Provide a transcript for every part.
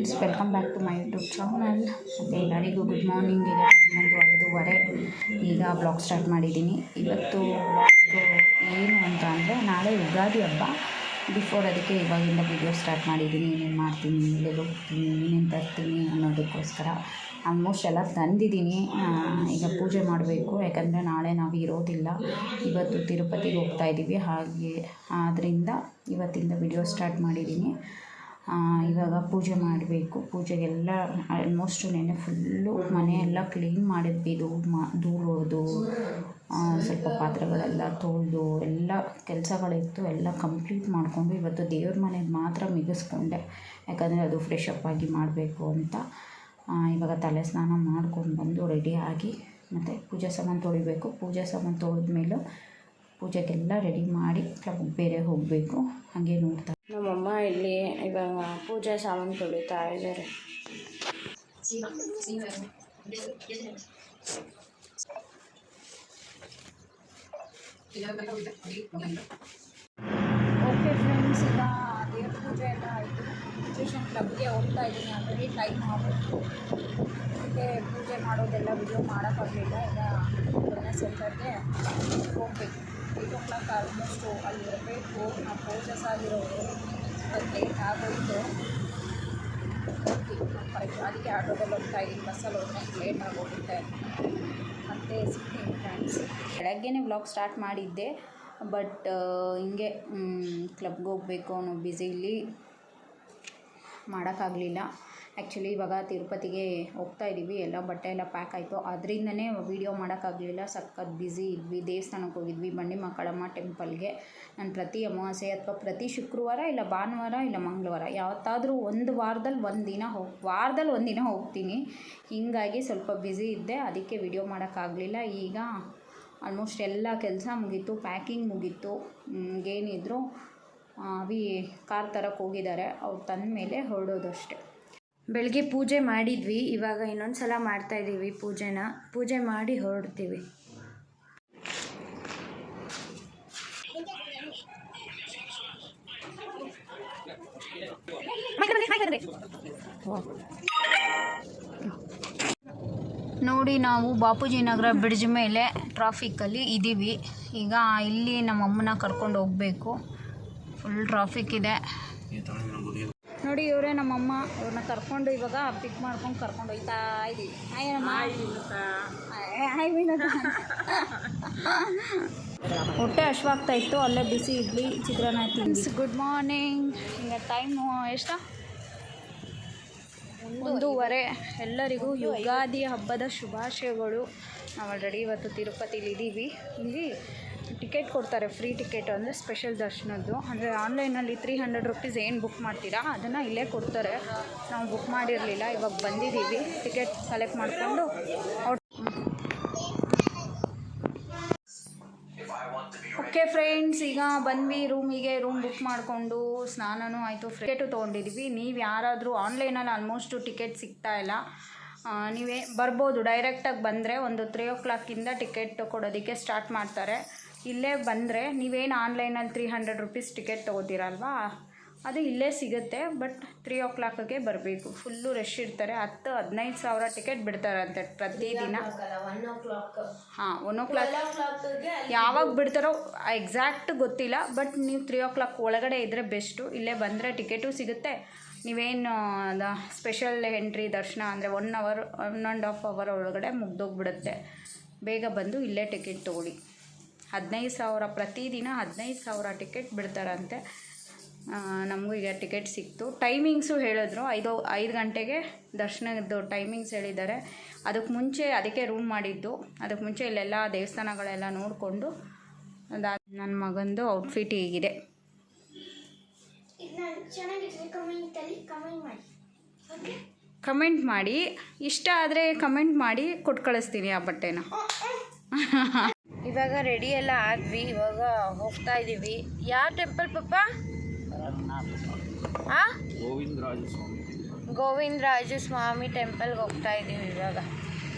Friends, welcome back to my YouTube channel. ಮತ್ತು ಎಲ್ಲರಿಗೂ good morning. ಈಗ 11:05 ಈಗ ಬ್ಲಾಗ್ ಸ್ಟಾರ್ಟ್ ಮಾಡಿದ್ದೀನಿ. ಇವತ್ತು ಏನು ಅಂತ ಅಂದರೆ, ನಾಳೆ ಯುಗಾದಿ ಹಬ್ಬ. ಅದಕ್ಕೆ ಇವಾಗಿಂದ ವಿಡಿಯೋ ಸ್ಟಾರ್ಟ್ ಮಾಡಿದ್ದೀನಿ. ಏನೇನು ಮಾಡ್ತೀನಿ, ಎಲ್ಲೆಲ್ಲಿ ಹೋಗ್ತೀನಿ, ಏನೇನು ತರ್ತೀನಿ ಅನ್ನೋದಕ್ಕೋಸ್ಕರ. ಆಲ್ಮೋಸ್ಟ್ ಎಲ್ಲ ತಂದಿದ್ದೀನಿ. ಈಗ ಪೂಜೆ ಮಾಡಬೇಕು, ಯಾಕಂದರೆ ನಾಳೆ ನಾವು ಇರೋದಿಲ್ಲ. ಇವತ್ತು ತಿರುಪತಿಗೆ ಹೋಗ್ತಾಯಿದ್ದೀವಿ. ಹಾಗೆ ಆದ್ದರಿಂದ ಇವತ್ತಿಂದ ವಿಡಿಯೋ ಸ್ಟಾರ್ಟ್ ಮಾಡಿದ್ದೀನಿ. ಇವಾಗ ಪೂಜೆ ಮಾಡಬೇಕು. ಪೂಜೆಗೆಲ್ಲ ಆಲ್ಮೋಸ್ಟ್ ನೆನ್ನೆ ಫುಲ್ಲು ಮನೆಯೆಲ್ಲ ಕ್ಲೀನ್ ಮಾಡಿದ್ವಿ. ಧೂಳು ಹೊಡೆದು ಸ್ವಲ್ಪ ಪಾತ್ರೆಗಳೆಲ್ಲ ತೊಳೆದು ಎಲ್ಲ ಕೆಲಸಗಳಿತ್ತು, ಎಲ್ಲ ಕಂಪ್ಲೀಟ್ ಮಾಡಿಕೊಂಡು ಇವತ್ತು ದೇವ್ರ ಮನೆಗೆ ಮಾತ್ರ ಮುಗಿಸ್ಕೊಂಡೆ. ಯಾಕಂದರೆ ಅದು ಫ್ರೆಶ್ ಅಪ್ ಆಗಿ ಮಾಡಬೇಕು ಅಂತ. ಇವಾಗ ತಲೆ ಸ್ನಾನ ಮಾಡ್ಕೊಂಡು ಬಂದು ರೆಡಿಯಾಗಿ ಮತ್ತು ಪೂಜೆ ಸಾಮಾನು ತೊಳಿಬೇಕು. ಪೂಜೆ ಸಾಮಾನು ತೊಳೆದ್ಮೇಲೆ ಪೂಜೆಗೆಲ್ಲ ರೆಡಿ ಮಾಡಿ ಕ್ಲಬ್ಗೆ ಬೇರೆ ಹೋಗಬೇಕು. ಹಾಗೆ ನೋಡ್ತಾ ನಮ್ಮಮ್ಮ ಇಲ್ಲಿ ಇವಾಗ ಪೂಜೆ ಸಾಮಾನು ತೊಳಿತಾ ಇದ್ದಾರೆ. ಓಕೆ ಫ್ರೆಂಡ್ಸ್, ಈಗ ದೇವ್ರ ಪೂಜೆ ಎಲ್ಲ ಆಯಿತು. ಟ್ಯೂಷನ್ ಕ್ಲಬ್ಗೆ ಹೋಗ್ತಾ ಇದ್ದೀನಿ. ಆಲ್ರೆಡಿ ಟೈಮ್ ಆಗೋದು. ಅದಕ್ಕೆ ಪೂಜೆ ಮಾಡೋದೆಲ್ಲ ವಿಡಿಯೋ ಮಾಡೋಕ್ಕಾಗಲಿಲ್ಲ. ಈಗ ಸೆಂಟರ್ಗೆ ಹೋಗಬೇಕು. 8 o'clock ಆಲ್ಮೋಸ್ಟು ಅಲ್ಲಿ ಇರಬೇಕು. ನಾವು ಪೂಜೆಸ್ ಆಗಿರೋದು ಲೇಟ್ ಆಗೋಯಿತು. ಅದಕ್ಕೆ ಆಟೋದಲ್ಲಿ ಹೋಗ್ತಾ ಇದ್ದೀನಿ. ಬಸ್ಸಲ್ಲಿ ಹೋದರೆ ಲೇಟ್ ಆಗೋಗುತ್ತೆ. ಮತ್ತು ಸಿಗ್ತೀನಿ ಫ್ರೆಂಡ್ಸ್. ಬೆಳಗ್ಗೆನೇ ವ್ಲಾಗ್ ಸ್ಟಾರ್ಟ್ ಮಾಡಿದ್ದೆ, ಬಟ್ ಹಿಂಗೆ ಕ್ಲಬ್ಗೆ ಹೋಗಬೇಕು ಅನ್ನೋ ಬ್ಯುಸಿಲಿ ಮಾಡೋಕ್ಕಾಗಲಿಲ್ಲ. ಆ್ಯಕ್ಚುಲಿ ಇವಾಗ ತಿರುಪತಿಗೆ ಹೋಗ್ತಾ ಇದ್ದೀವಿ. ಎಲ್ಲ ಬಟ್ಟೆ ಎಲ್ಲ ಪ್ಯಾಕ್ ಆಯಿತು. ಅದರಿಂದನೇ ವೀಡಿಯೋ ಮಾಡೋಕ್ಕಾಗಲಿಲ್ಲ. ಸಖತ್ ಬ್ಯುಸಿ ಇದ್ವಿ. ದೇವಸ್ಥಾನಕ್ಕೆ ಹೋಗಿದ್ವಿ, ಬಂಡಿ ಮಕ್ಕಳಮ್ಮ ಟೆಂಪಲ್ಗೆ. ನಾನು ಪ್ರತಿ ಅಮಾವಾಸ್ಯೆ ಅಥವಾ ಪ್ರತಿ ಶುಕ್ರವಾರ ಇಲ್ಲ ಭಾನುವಾರ ಇಲ್ಲ ಮಂಗಳವಾರ ಯಾವತ್ತಾದರೂ ಒಂದು ವಾರದಲ್ಲಿ ಒಂದಿನ ಹೋಗ್ತೀನಿ. ಹೀಗಾಗಿ ಸ್ವಲ್ಪ ಬ್ಯುಸಿ ಇದ್ದೆ, ಅದಕ್ಕೆ ವಿಡಿಯೋ ಮಾಡೋಕ್ಕಾಗಲಿಲ್ಲ. ಈಗ ಆಲ್ಮೋಸ್ಟ್ ಎಲ್ಲ ಕೆಲಸ ಮುಗೀತು, ಪ್ಯಾಕಿಂಗ್ ಮುಗೀತು. ಏನಿದ್ರು ಕಾರ್ ತರಕ್ಕೆ ಹೋಗಿದ್ದಾರೆ. ಅವ್ರು ತಂದ ಮೇಲೆ ಹೊರಡೋದು ಅಷ್ಟೆ. ಬೆಳಗ್ಗೆ ಪೂಜೆ ಮಾಡಿದ್ವಿ. ಇವಾಗ ಇನ್ನೊಂದು ಸಲ ಮಾಡ್ತಾಯಿದ್ದೀವಿ ಪೂಜೆನ. ಪೂಜೆ ಮಾಡಿ ಹೊರಡ್ತೀವಿ. ನೋಡಿ, ನಾವು ಬಾಪೂಜಿ ನಗರ ಬ್ರಿಡ್ಜ್ ಮೇಲೆ ಟ್ರಾಫಿಕ್ಕಲ್ಲಿ ಇದ್ದೀವಿ. ಈಗ ಇಲ್ಲಿ ನಮ್ಮಮ್ಮನ ಕರ್ಕೊಂಡು ಹೋಗಬೇಕು. ಫುಲ್ ಟ್ರಾಫಿಕ್ ಇದೆ. ನೋಡಿ, ಇವರೇ ನಮ್ಮಮ್ಮ. ಇವ್ರನ್ನ ಕರ್ಕೊಂಡು ಇವಾಗ ಪಿಕ್ ಮಾಡ್ಕೊಂಡು ಕರ್ಕೊಂಡು ಹೋಗ್ತಾ ಇದ್ದೀವಿ. ಹೊಟ್ಟೆ ಹಶ್ವಾಗ್ತಾ ಇತ್ತು. ಅಲ್ಲೇ ಬಿಸಿ ಇಡ್ಲಿ ಚಿತ್ರಾನ್ನ ತಿಂದು. Good morning. ಈಗ ಟೈಮು ಎಷ್ಟು? 1:15. ಎಲ್ಲರಿಗೂ ಯುಗಾದಿ ಹಬ್ಬದ ಶುಭಾಶಯಗಳು. ನಾವು ಆಲ್ರೆಡಿ ಇವತ್ತು ತಿರುಪತಿಲಿ ಇದ್ದೀವಿ. ಇಲ್ಲಿ ಟಿಕೆಟ್ ಕೊಡ್ತಾರೆ, ಫ್ರೀ ಟಿಕೆಟ್ ಅಂದರೆ ಸ್ಪೆಷಲ್ ದರ್ಶನದ್ದು. ಅಂದರೆ ಆನ್ಲೈನಲ್ಲಿ 300 rupees ಏನು ಬುಕ್ ಮಾಡ್ತೀರಾ ಅದನ್ನು ಇಲ್ಲೇ ಕೊಡ್ತಾರೆ. ನಾವು ಬುಕ್ ಮಾಡಿರಲಿಲ್ಲ, ಇವಾಗ ಬಂದಿದ್ದೀವಿ. ಟಿಕೆಟ್ ಕಲೆಕ್ಟ್ ಮಾಡಿಕೊಂಡು ಓಕೆ ಫ್ರೆಂಡ್ಸ್, ಈಗ ಬಂದ್ವಿ ರೂಮಿಗೆ. ರೂಮ್ ಬುಕ್ ಮಾಡಿಕೊಂಡು ಸ್ನಾನನೂ ಆಯಿತು, ಟಿಕೆಟು ತೊಗೊಂಡಿದ್ದೀವಿ. ನೀವು ಯಾರಾದರೂ ಆನ್ಲೈನಲ್ಲಿ ಆಲ್ಮೋಸ್ಟು ಟಿಕೆಟ್ ಸಿಗ್ತಾಯಿಲ್ಲ. ನೀವೇ ಬರ್ಬೋದು. ಡೈರೆಕ್ಟಾಗಿ ಬಂದರೆ ಒಂದು 3 o'clock ಟಿಕೆಟ್ ಕೊಡೋದಕ್ಕೆ ಸ್ಟಾರ್ಟ್ ಮಾಡ್ತಾರೆ. ಇಲ್ಲೇ ಬಂದರೆ ನೀವೇನು ಆನ್ಲೈನಲ್ಲಿ 300 rupees ಟಿಕೆಟ್ ತೊಗೋತೀರಲ್ವಾ, ಅದು ಇಲ್ಲೇ ಸಿಗುತ್ತೆ. ಬಟ್ 3 o'clockಗೆ ಬರಬೇಕು. ಫುಲ್ಲು ರಶ್ ಇರ್ತಾರೆ. 10-15 ಸಾವಿರ ಟಿಕೆಟ್ ಬಿಡ್ತಾರಂತೆ ಪ್ರತಿದಿನ. 1 o'clock ಯಾವಾಗ ಬಿಡ್ತಾರೋ ಎಕ್ಸಾಕ್ಟ್ ಗೊತ್ತಿಲ್ಲ. ಬಟ್ ನೀವು 3 o'clock ಒಳಗಡೆ ಇದ್ದರೆ ಬೆಸ್ಟು. ಇಲ್ಲೇ ಬಂದರೆ ಟಿಕೆಟು ಸಿಗುತ್ತೆ. ನೀವೇನು ಸ್ಪೆಷಲ್ ಎಂಟ್ರಿ ದರ್ಶನ ಅಂದರೆ 1.5 hour ಒಳಗಡೆ ಮುಗ್ದೋಗ್ಬಿಡುತ್ತೆ. ಬೇಗ ಬಂದು ಇಲ್ಲೇ ಟಿಕೆಟ್ ತೊಗೊಳ್ಳಿ. 15 ಸಾವಿರ ಪ್ರತಿದಿನ 15 ಸಾವಿರ ಟಿಕೆಟ್ ಬಿಡ್ತಾರಂತೆ. ನಮಗೂ ಈಗ ಟಿಕೆಟ್ ಸಿಕ್ತು. ಟೈಮಿಂಗ್ಸು ಹೇಳಿದ್ರು 5 ಗಂಟೆಗೆ ದರ್ಶನದ್ದು ಟೈಮಿಂಗ್ಸ್ ಹೇಳಿದ್ದಾರೆ. ಅದಕ್ಕೆ ರೂಮ್ ಮಾಡಿದ್ದು. ಅದಕ್ಕೆ ಮುಂಚೆ ಇಲ್ಲೆಲ್ಲ ದೇವಸ್ಥಾನಗಳೆಲ್ಲ ನೋಡಿಕೊಂಡು ನನ್ನ ಮಗಂದು ಔಟ್ಫಿಟ್ ಹೀಗಿದೆ. ಕಮೆಂಟ್ ಮಾಡಿ, ಇಷ್ಟ ಆದರೆ ಕಮೆಂಟ್ ಮಾಡಿ ಕೊಟ್ಟು ಕಳಿಸ್ತೀನಿ ಆ ಬಟ್ಟೆನ. ಇವಾಗ ರೆಡಿ ಎಲ್ಲ ಆದ್ವಿ. ಇವಾಗ ಹೋಗ್ತಾ ಇದ್ದೀವಿ. ಯಾವ ಟೆಂಪಲ್ ಪಪ್ಪ? ಗೋವಿಂದರಾಜ ಸ್ವಾಮಿ ಟೆಂಪಲ್ಗೆ ಹೋಗ್ತಾ ಇದ್ದೀವಿ ಇವಾಗ.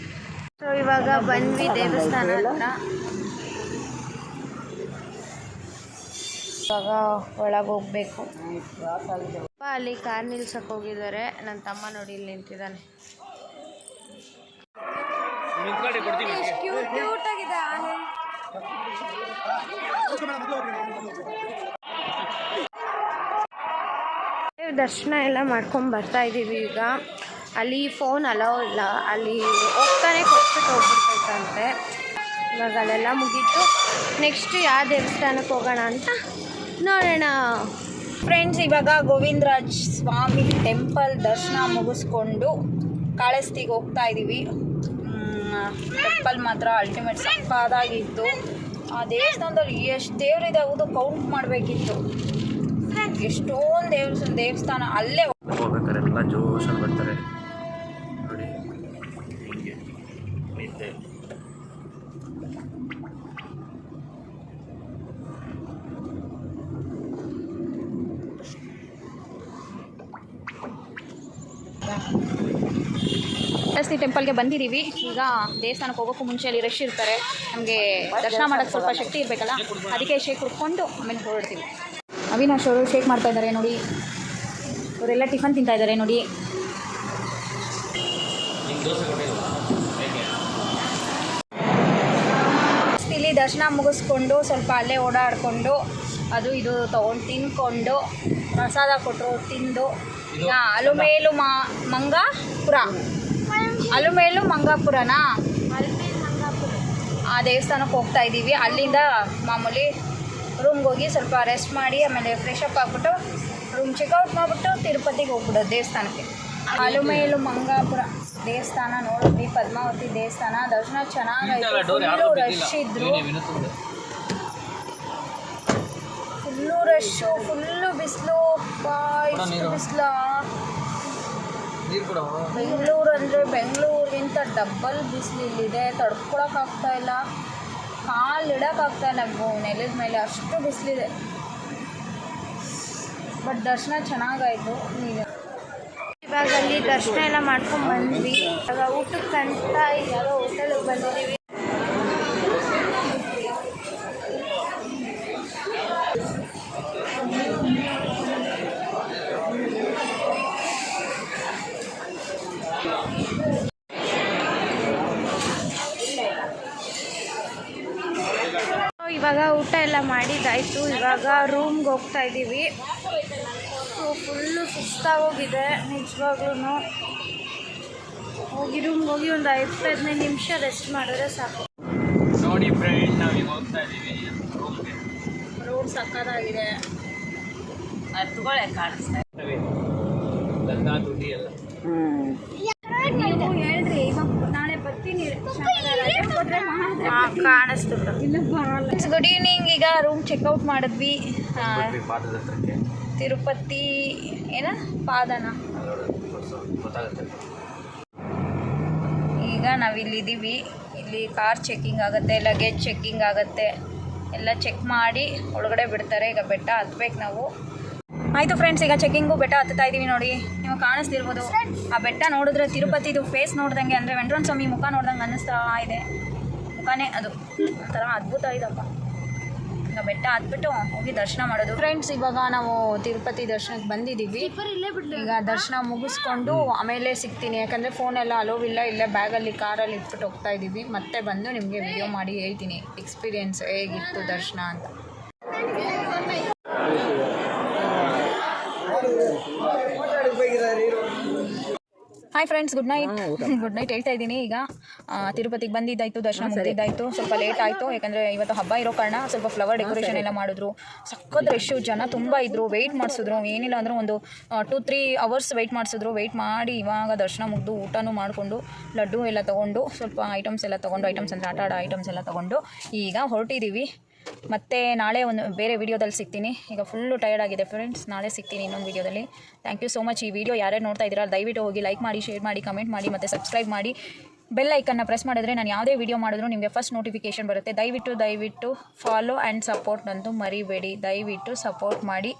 ಸೊ ಇವಾಗ ಬಂದ್ವಿ ದೇವಸ್ಥಾನ ಹತ್ರ. ಇವಾಗ ಒಳಗೆ ಹೋಗಬೇಕು. ಅಲ್ಲಿ ಕಾರ್ ನಿಲ್ಸಕ್ಕೆ ಹೋಗಿದ್ದಾರೆ. ನನ್ನ ತಮ್ಮ ನೋಡಿ ಇಲ್ಲಿ ನಿಂತಿದ್ದಾನೆ. ಕ್ಯೂಟ್ ಆಗಿದೆ ಆನೆ. ದರ್ಶನ ಎಲ್ಲ ಮಾಡ್ಕೊಂಡು ಬರ್ತಾ ಇದ್ದೀವಿ. ಈಗ ಅಲ್ಲಿ ಫೋನ್ ಅಲೋ ಇಲ್ಲ, ಅಲ್ಲಿ ಹೋಗ್ತಾನೆ ಕೊಟ್ಬಿಟ್ಟು ಹೋಗ್ಬಿಡ್ತೈತಂತೆ. ಇವಾಗ ಅಲ್ಲೆಲ್ಲ ಮುಗೀತು. ನೆಕ್ಸ್ಟ್ ಯಾವ ದೇವಸ್ಥಾನಕ್ಕೆ ಹೋಗೋಣ ಅಂತ ನೋಡೋಣ. ಫ್ರೆಂಡ್ಸ್, ಇವಾಗ ಗೋವಿಂದರಾಜ್ ಸ್ವಾಮಿ ಟೆಂಪಲ್ ದರ್ಶನ ಮುಗಿಸ್ಕೊಂಡು ಕಾಳಸ್ತಿಗೆ ಹೋಗ್ತಾ ಇದ್ದೀವಿ. ಟೆಂಪಲ್ ಮಾತ್ರ ಅಲ್ಟಿಮೇಟ್ ಸಕ್ಕತ್ತಾಗಿತ್ತು. ಆ ದೇವಸ್ಥಾನದಲ್ಲಿ ಎಷ್ಟು ದೇವರಿದೆ ಹೌದು, ಕೌಂಟ್ ಮಾಡಬೇಕಿತ್ತು. ಎಷ್ಟೊಂದು ದೇವಸ್ಥಾನ ಅಲ್ಲೇ ಹೋಗ್ಬೇಕಾರೆ ಎಲ್ಲ ಜೋಶಲ್ಲಿ ಬರ್ತಾರೆ ನೋಡಿ. ಹೀಗೆ ನಿದ್ದೆ ಕಾಳಸ್ತಿ ಟೆಂಪಲ್ಗೆ ಬಂದಿದ್ದೀವಿ. ಈಗ ದೇವಸ್ಥಾನಕ್ಕೆ ಹೋಗೋಕ್ಕೂ ಮುಂಚೆ ಅಲ್ಲಿ ರಶ್ ಇರ್ತಾರೆ. ನಮಗೆ ದರ್ಶನ ಮಾಡೋಕ್ಕೆ ಸ್ವಲ್ಪ ಶಕ್ತಿ ಇರಬೇಕಲ್ಲ, ಅದಕ್ಕೆ ಶೇಕ್ ಕುಡ್ಕೊಂಡು ಆಮೇಲೆ ಹೊರಡ್ತೀವಿ. ಅವಿನಾಶ್ ಅವರು ಶೇಕ್ ಮಾಡ್ತಾ ಇದ್ದಾರೆ ನೋಡಿ. ಅವರೆಲ್ಲ ಟಿಫನ್ ತಿಂತಾ ಇದ್ದಾರೆ ನೋಡಿ. ಇಲ್ಲಿ ದರ್ಶನ ಮುಗಿಸ್ಕೊಂಡು ಸ್ವಲ್ಪ ಅಲ್ಲೇ ಓಡಾಡಿಕೊಂಡು ಅದು ಇದು ತೊಗೊಂಡು ತಿನ್ಕೊಂಡು ಪ್ರಸಾದ ಕೊಟ್ಟರು ತಿಂದು ಈಗ ಅಲುಮೇಲು ಮಂಗಾಪುರ ಅಲುಮೇಲು ಮಂಗಾಪುರನಾ ಆ ದೇವಸ್ಥಾನಕ್ಕೆ ಹೋಗ್ತಾ ಇದ್ದೀವಿ. ಅಲ್ಲಿಂದ ಮಾಮೂಲಿ ರೂಮ್ಗೆ ಹೋಗಿ ಸ್ವಲ್ಪ ರೆಸ್ಟ್ ಮಾಡಿ ಆಮೇಲೆ ಫ್ರೆಶ್ ಅಪ್ ಆಗಿಬಿಟ್ಟು ರೂಮ್ ಚೆಕ್ಔಟ್ ಮಾಡಿಬಿಟ್ಟು ತಿರುಪತಿಗೆ ಹೋಗ್ಬಿಡೋದು ದೇವಸ್ಥಾನಕ್ಕೆ. ಅಲುಮೇಲು ಮಂಗಾಪುರ ದೇವಸ್ಥಾನ ನೋಡಿದ್ವಿ. ಪದ್ಮಾವತಿ ದೇವಸ್ಥಾನ ದರ್ಶನ ಚೆನ್ನಾಗಾಯಿತು. ಫುಲ್ಲು ರಶ್ ಇದ್ದರು, ಫುಲ್ಲು ರಶ್ಶು, ಫುಲ್ಲು ಬಿಸಿಲು. ಬಿಸಿಲ ಬೆಂಗಳೂರು ಅಂದರೆ ಬೆಂಗಳೂರಿಗಿಂತ ಡಬ್ಬಲ್ ಬಿಸಿಲು ಇಲ್ಲಿದೆ. ತಡ್ಕೊಳಕ್ಕಾಗ್ತಾ ಇಲ್ಲ, ಕಾಲು ಇಡೋಕ್ಕಾಗ್ತಾ ಇಲ್ಲ ನೆಲದ ಮೇಲೆ, ಅಷ್ಟು ಬಿಸಿಲಿದೆ. ಬಟ್ ದರ್ಶನ ಚೆನ್ನಾಗಾಯಿತು. ಇವಾಗ ಅಲ್ಲಿ ದರ್ಶನ ಎಲ್ಲ ಮಾಡ್ಕೊಂಡು ಬಂದ್ವಿ. ಇವಾಗ ಊಟಕ್ಕೆ ಅಂತ ಯಾವುದೋ ಹೋಟೆಲಿಗೆ ಬಂದಿದ್ದೀವಿ. ಇವಾಗ ಊಟ ಎಲ್ಲ ಮಾಡಿದ್ದಾಯಿತು. ಇವಾಗ ರೂಮ್ಗೆ ಹೋಗ್ತಾ ಇದ್ದೀವಿ. ಫುಲ್ಲು ಸುಸ್ತಾಗೋಗಿದೆ ನಿಜವಾಗ್ಲೂ. ಹೋಗಿ ರೂಮ್ಗೆ ಹೋಗಿ ಒಂದು 10-15 ನಿಮಿಷ ರೆಸ್ಟ್ ಮಾಡಿದ್ರೆ ಸಾಕು. ನೋಡಿ ಫ್ರೆಂಡ್, ನಾವೀಗ ಹೋಗ್ತಾ ಇದ್ದೀವಿ ರೂಮ್ಗೆ. ರೋಡ್ ಸಕ್ಕತ್ತಾಗಿದೆ. ಅರ್ಥಗಳೇ ಕಾಣಿಸ್ತಾ ಇವೆ ಗಂಧಾ ದುಡ್ಡಿ ಎಲ್ಲ. ನೀವು ಹೇಳ್ರಿ ನಾಳೆ ಬರ್ತೀನಿ. ಕಾಣಿಸ್ತು. Good evening. ಈಗ ರೂಮ್ ಚೆಕ್ಔಟ್ ಮಾಡಿದ್ವಿ. ತಿರುಪತಿ ಏನ ಪಾದನ ಗೊತ್ತಾಗುತ್ತೆ. ಈಗ ನಾವಿಲ್ಲಿದ್ದೀವಿ. ಇಲ್ಲಿ ಕಾರ್ ಚೆಕ್ಕಿಂಗ್ ಆಗುತ್ತೆ, ಲಗೇಜ್ ಚೆಕ್ಕಿಂಗ್ ಆಗುತ್ತೆ, ಎಲ್ಲ ಚೆಕ್ ಮಾಡಿ ಒಳಗಡೆ ಬಿಡ್ತಾರೆ. ಈಗ ಬೆಟ್ಟ ಹತ್ಬೇಕು ನಾವು. ಆಯಿತು ಫ್ರೆಂಡ್ಸ್, ಈಗ ಚೆಕ್ಕಿಂಗು ಬೆಟ್ಟ ಹತ್ತುತ್ತಾ ಇದ್ದೀವಿ ನೋಡಿ. ನೀವು ಕಾಣಿಸ್ತಿರ್ಬೋದು. ಆ ಬೆಟ್ಟ ನೋಡಿದ್ರೆ ತಿರುಪತಿದು ಫೇಸ್ ನೋಡ್ದಂಗೆ, ಅಂದರೆ ವೆಂಕಟರಮಣ ಸ್ವಾಮಿ ಮುಖ ನೋಡ್ದಂಗೆ ಅನ್ನಿಸ್ತಾ ಇದೆ. ಮುಖನೇ ಅದು ಒಂಥರ ಅದ್ಭುತ ಇದಪ್ಪ. ಈಗ ಬೆಟ್ಟ ಹತ್ಬಿಟ್ಟು ಹೋಗಿ ದರ್ಶನ ಮಾಡೋದು. ಫ್ರೆಂಡ್ಸ್, ಇವಾಗ ನಾವು ತಿರುಪತಿ ದರ್ಶನಕ್ಕೆ ಬಂದಿದ್ದೀವಿ. ಈಗ ದರ್ಶನ ಮುಗಿಸ್ಕೊಂಡು ಆಮೇಲೆ ಸಿಗ್ತೀನಿ, ಯಾಕಂದರೆ ಫೋನೆಲ್ಲ ಅಲೋವಿಲ್ಲ. ಇಲ್ಲೇ ಬ್ಯಾಗಲ್ಲಿ ಕಾರಲ್ಲಿ ಇಟ್ಬಿಟ್ಟು ಹೋಗ್ತಾ ಇದ್ದೀವಿ. ಮತ್ತೆ ಬಂದು ನಿಮಗೆ ವಿಡಿಯೋ ಮಾಡಿ ಹೇಳ್ತೀನಿ ಎಕ್ಸ್ಪೀರಿಯೆನ್ಸ್ ಹೇಗಿತ್ತು ದರ್ಶನ ಅಂತ. Hi friends, good night. Good night ಹೇಳ್ತಾ ಇದ್ದೀನಿ. ಈಗ ತಿರುಪತಿಗೆ ಬಂದಿದ್ದಾಯಿತು, ದರ್ಶನ ಮುಗಿದಿದ್ದಾಯಿತು. ಸ್ವಲ್ಪ ಲೇಟ್ ಆಯಿತು, ಯಾಕಂದರೆ ಇವತ್ತು ಹಬ್ಬ ಇರೋ ಕಾರಣ ಸ್ವಲ್ಪ ಫ್ಲವರ್ ಡೆಕೋರೇಷನ್ ಎಲ್ಲ ಮಾಡಿದ್ರು. ಸಖತ್ ರಶ್ಶು, ಜನ ತುಂಬ ಇದ್ದರು. ವೆಯ್ಟ್ ಮಾಡಿಸಿದ್ರು, ಏನಿಲ್ಲ ಅಂದರೂ ಒಂದು 2-3 ಅವರ್ಸ್ ವೆಯ್ಟ್ ಮಾಡಿಸಿದ್ರು. ವೆಯ್ಟ್ ಮಾಡಿ ಇವಾಗ ದರ್ಶನ ಮುಗಿದು ಊಟನೂ ಮಾಡಿಕೊಂಡು ಲಡ್ಡು ಎಲ್ಲ ತೊಗೊಂಡು ಸ್ವಲ್ಪ ಐಟಮ್ಸ್ ಎಲ್ಲ ತೊಗೊಂಡು, ಐಟಮ್ಸ್ ಅಂದರೆ ಆಟ ಆಡೋ ಐಟಮ್ಸ್ ಎಲ್ಲ ತೊಗೊಂಡು ಈಗ ಹೊರಟಿದ್ದೀವಿ. ಮತ್ತು ನಾಳೆ ಒಂದು ಬೇರೆ ವಿಡಿಯೋದಲ್ಲಿ ಸಿಗ್ತೀನಿ. ಈಗ ಫುಲ್ಲು ಟಯರ್ಡ್ ಆಗಿದೆ ಫ್ರೆಂಡ್ಸ್. ನಾಳೆ ಸಿಗ್ತೀನಿ ಇನ್ನೊಂದು ವಿಡಿಯೋದಲ್ಲಿ. Thank you so much. ಈ ವಿಡಿಯೋ ಯಾರ್ಯಾರು ನೋಡ್ತಾ ಇದ್ದೀರಾ ದಯವಿಟ್ಟು ಹೋಗಿ ಲೈಕ್ ಮಾಡಿ, ಶೇರ್ ಮಾಡಿ, ಕಮೆಂಟ್ ಮಾಡಿ ಮತ್ತು ಸಬ್ಸ್ಕ್ರೈಬ್ ಮಾಡಿ. ಬೆಲ್ ಐಕನ್ನ ಪ್ರೆಸ್ ಮಾಡಿದ್ರೆ ನಾನು ಯಾವುದೇ ವಿಡಿಯೋ ಮಾಡಿದ್ರು ನಿಮಗೆ ಫಸ್ಟ್ ನೋಟಿಫಿಕೇಷನ್ ಬರುತ್ತೆ. ದಯವಿಟ್ಟು ಫಾಲೋ ಆ್ಯಂಡ್ ಸಪೋರ್ಟ್ ಅಂತೂ ಮರಿಬೇಡಿ. ದಯವಿಟ್ಟು ಸಪೋರ್ಟ್ ಮಾಡಿ.